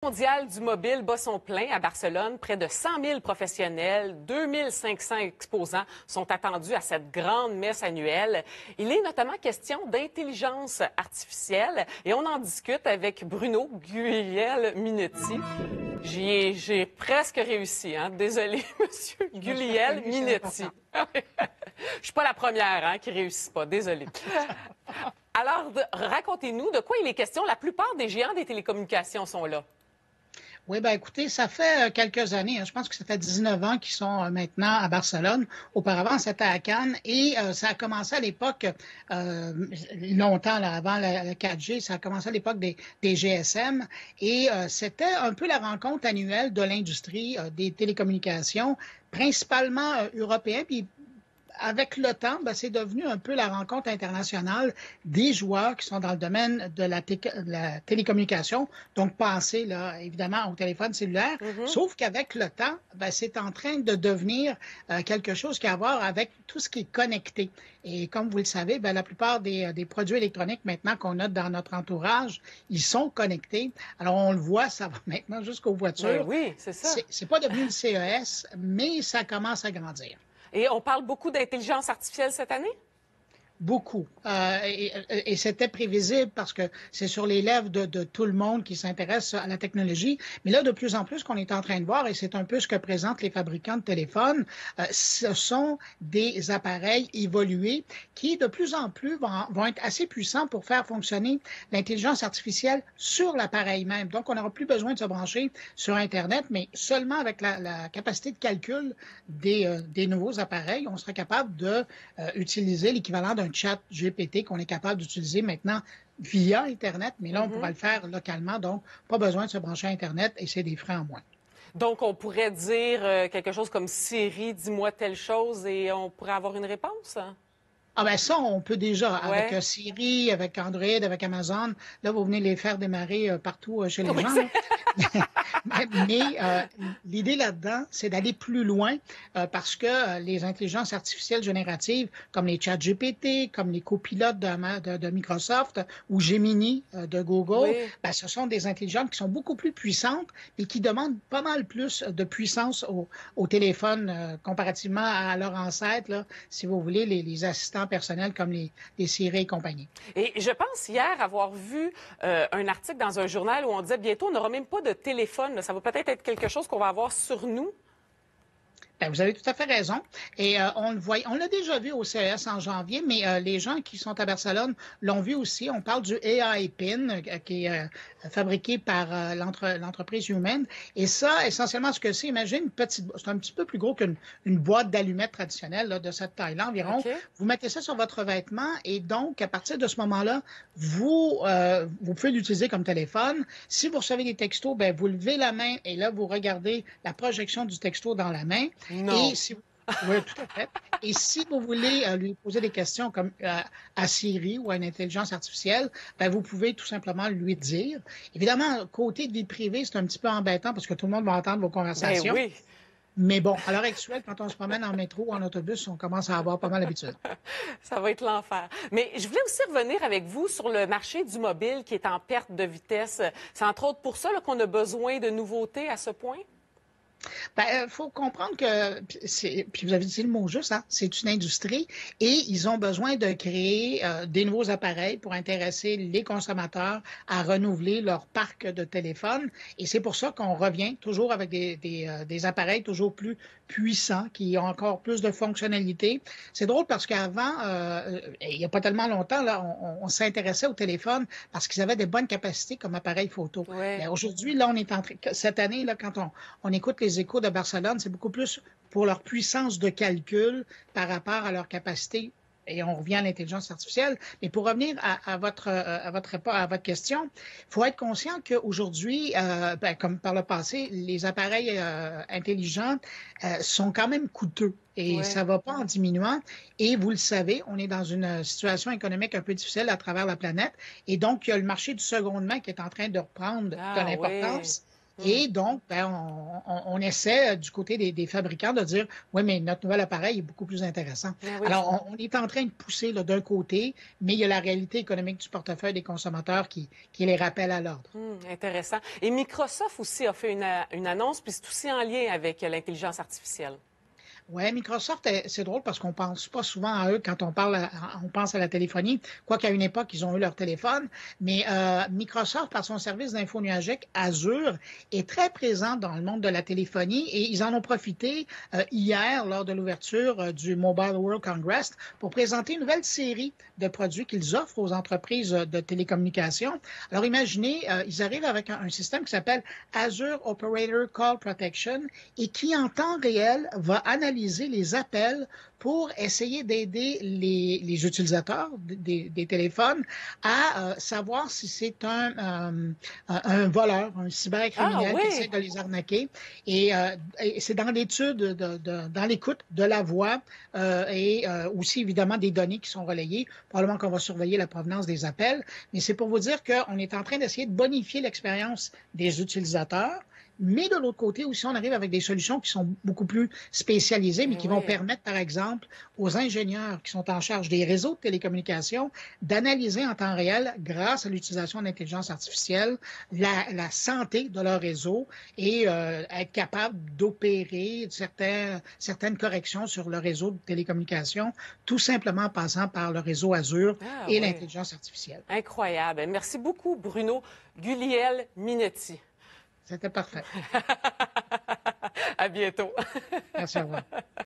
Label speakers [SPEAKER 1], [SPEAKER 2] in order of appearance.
[SPEAKER 1] Mondial du mobile bat son plein à Barcelone. Près de 100 000 professionnels, 2 500 exposants sont attendus à cette grande messe annuelle. Il est notamment question d'intelligence artificielle et on en discute avec Bruno Gugliel-Minetti. J'ai presque réussi, hein? Désolé, monsieur Gugliel-Minetti. Je suis pas la première qui réussit pas, désolé. Alors, racontez-nous de quoi il est question. La plupart des géants des télécommunications sont là.
[SPEAKER 2] Oui, bien écoutez, ça fait quelques années, je pense que ça fait 19 ans qu'ils sont maintenant à Barcelone. Auparavant, c'était à Cannes et ça a commencé à l'époque, longtemps là, avant la 4G, ça a commencé à l'époque des GSM et c'était un peu la rencontre annuelle de l'industrie des télécommunications, principalement européen, puis avec le temps, c'est devenu un peu la rencontre internationale des joueurs qui sont dans le domaine de la télécommunication, donc pensez là, évidemment au téléphone cellulaire, sauf qu'avec le temps, c'est en train de devenir quelque chose qui a à voir avec tout ce qui est connecté. Et comme vous le savez, la plupart des produits électroniques maintenant qu'on a dans notre entourage, ils sont connectés. Alors on le voit, ça va maintenant jusqu'aux voitures.
[SPEAKER 1] Oui, c'est ça.
[SPEAKER 2] C'est pas devenu le CES, mais ça commence à grandir.
[SPEAKER 1] Et on parle beaucoup d'intelligence artificielle cette année?
[SPEAKER 2] Beaucoup. Et c'était prévisible parce que c'est sur les lèvres de tout le monde qui s'intéresse à la technologie. Mais là, de plus en plus, ce qu'on est en train de voir, et c'est un peu ce que présentent les fabricants de téléphones, ce sont des appareils évolués qui, de plus en plus, vont être assez puissants pour faire fonctionner l'intelligence artificielle sur l'appareil même. Donc, on n'aura plus besoin de se brancher sur Internet, mais seulement avec la capacité de calcul des nouveaux appareils, on sera capable d'utiliser l'équivalent d'un chat GPT qu'on est capable d'utiliser maintenant via Internet, mais là, on pourra le faire localement, donc pas besoin de se brancher à Internet et c'est des frais en moins.
[SPEAKER 1] Donc, on pourrait dire quelque chose comme Siri, dis-moi telle chose et on pourrait avoir une réponse?
[SPEAKER 2] Ah ben ça, on peut déjà, avec Siri, avec Android, avec Amazon. Là, vous venez les faire démarrer partout chez les gens. Mais l'idée là-dedans, c'est d'aller plus loin parce que les intelligences artificielles génératives, comme les chats GPT, comme les copilotes de Microsoft ou Gemini de Google, ce sont des intelligences qui sont beaucoup plus puissantes et qui demandent pas mal plus de puissance au téléphone comparativement à leurs ancêtres, là, si vous voulez, les assistants personnels comme les Siri et compagnie.
[SPEAKER 1] Et je pense hier avoir vu un article dans un journal où on disait bientôt on n'aura même pas de téléphone. Là. Ça va peut-être être quelque chose qu'on va avoir sur nous.
[SPEAKER 2] Vous avez tout à fait raison. Et on l'a déjà vu au CES en janvier, mais les gens qui sont à Barcelone l'ont vu aussi. On parle du AI Pin qui est fabriqué par l'entreprise Human. Et ça, essentiellement, ce que c'est, imagine c'est un petit peu plus gros qu'une boîte d'allumettes traditionnelle là, de cette taille-là environ. Okay. Vous mettez ça sur votre vêtement et donc, à partir de ce moment-là, vous pouvez l'utiliser comme téléphone. Si vous recevez des textos, vous levez la main et là, vous regardez la projection du texto dans la main.
[SPEAKER 1] Non.
[SPEAKER 2] Oui, tout à fait. Et si vous voulez lui poser des questions comme à Siri ou à une intelligence artificielle, vous pouvez tout simplement lui dire. Évidemment, côté de vie privée, c'est un petit peu embêtant parce que tout le monde va entendre vos conversations.
[SPEAKER 1] Oui.
[SPEAKER 2] Mais bon, à l'heure actuelle, quand on se promène en métro ou en autobus, on commence à avoir pas mal d'habitude.
[SPEAKER 1] Ça va être l'enfer. Mais je voulais aussi revenir avec vous sur le marché du mobile qui est en perte de vitesse. C'est entre autres pour ça qu'on a besoin de nouveautés à ce point?
[SPEAKER 2] Faut comprendre que, puis vous avez dit le mot juste, c'est une industrie et ils ont besoin de créer des nouveaux appareils pour intéresser les consommateurs à renouveler leur parc de téléphones. Et c'est pour ça qu'on revient toujours avec des appareils toujours plus puissants, qui ont encore plus de fonctionnalités. C'est drôle parce qu'avant, il n'y a pas tellement longtemps, là, on s'intéressait au téléphone parce qu'ils avaient des bonnes capacités comme appareil photo.
[SPEAKER 1] Ouais.
[SPEAKER 2] Aujourd'hui, là, on est cette année, là, quand on écoute les échos de Barcelone, c'est beaucoup plus pour leur puissance de calcul par rapport à leur capacité. Et on revient à l'intelligence artificielle. Mais pour revenir à votre question, il faut être conscient qu'aujourd'hui, comme par le passé, les appareils intelligents sont quand même coûteux. Et ça ne va pas en diminuant. Et vous le savez, on est dans une situation économique un peu difficile à travers la planète. Et donc, il y a le marché du secondement qui est en train de reprendre de l'importance. Et donc, ben, on essaie du côté des fabricants de dire, oui, mais notre nouvel appareil est beaucoup plus intéressant.
[SPEAKER 1] Ah oui.
[SPEAKER 2] Alors, on est en train de pousser d'un côté, mais il y a la réalité économique du portefeuille des consommateurs qui les rappelle à l'ordre.
[SPEAKER 1] Intéressant. Et Microsoft aussi a fait une annonce, puis c'est aussi en lien avec l'intelligence artificielle.
[SPEAKER 2] Oui, Microsoft, c'est drôle parce qu'on pense pas souvent à eux quand on pense à la téléphonie, quoiqu'à une époque, ils ont eu leur téléphone. Mais Microsoft, par son service d'info nuagique, Azure, est très présent dans le monde de la téléphonie et ils en ont profité hier lors de l'ouverture du Mobile World Congress pour présenter une nouvelle série de produits qu'ils offrent aux entreprises de télécommunications. Alors imaginez, ils arrivent avec un système qui s'appelle Azure Operator Call Protection et qui, en temps réel, va analyser les appels pour essayer d'aider les utilisateurs des téléphones à savoir si c'est un voleur, un cybercriminel qui essaie de les arnaquer. Et c'est dans l'étude, dans l'écoute de la voix et aussi évidemment des données qui sont relayées. Probablement qu'on va surveiller la provenance des appels. Mais c'est pour vous dire qu'on est en train d'essayer de bonifier l'expérience des utilisateurs. Mais de l'autre côté aussi, on arrive avec des solutions qui sont beaucoup plus spécialisées, mais qui vont permettre, par exemple, aux ingénieurs qui sont en charge des réseaux de télécommunications d'analyser en temps réel, grâce à l'utilisation d'intelligence artificielle, la santé de leur réseau et être capable d'opérer certaines corrections sur le réseau de télécommunications, tout simplement en passant par le réseau Azure et l'intelligence artificielle.
[SPEAKER 1] Incroyable. Merci beaucoup, Bruno Gugliel-Minetti.
[SPEAKER 2] C'était parfait.
[SPEAKER 1] À bientôt.
[SPEAKER 2] Merci, au revoir.